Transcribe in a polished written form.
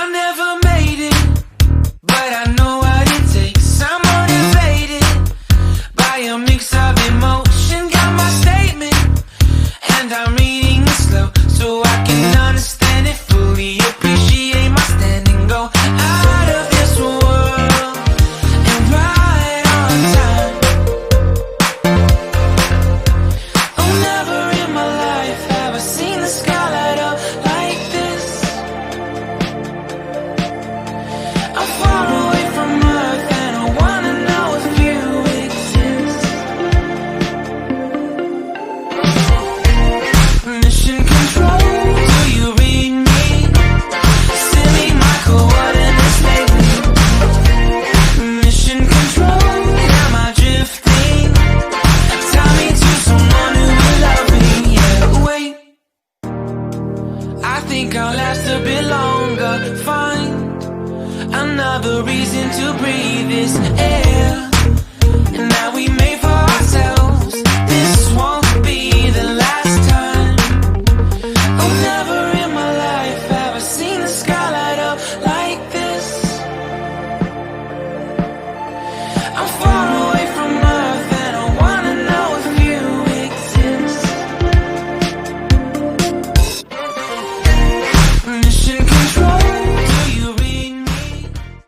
I never made it, but I know what it takes. I'm motivated by a mix of emotion. Got my statement, and I'm reading it slow so I can understand it fully. Appreciate my standing, go out of this world and right on time. Oh, never in my life have I seen the sky light up like this. I'm far away from Earth and I wanna know if you exist. Mission control, do you read me? Send me my coordinates lately. Mission control, am I drifting? Tie me to someone who will love me. Yeah, wait, I think I'll last a bit longer. Find another reason to breathe this air, and now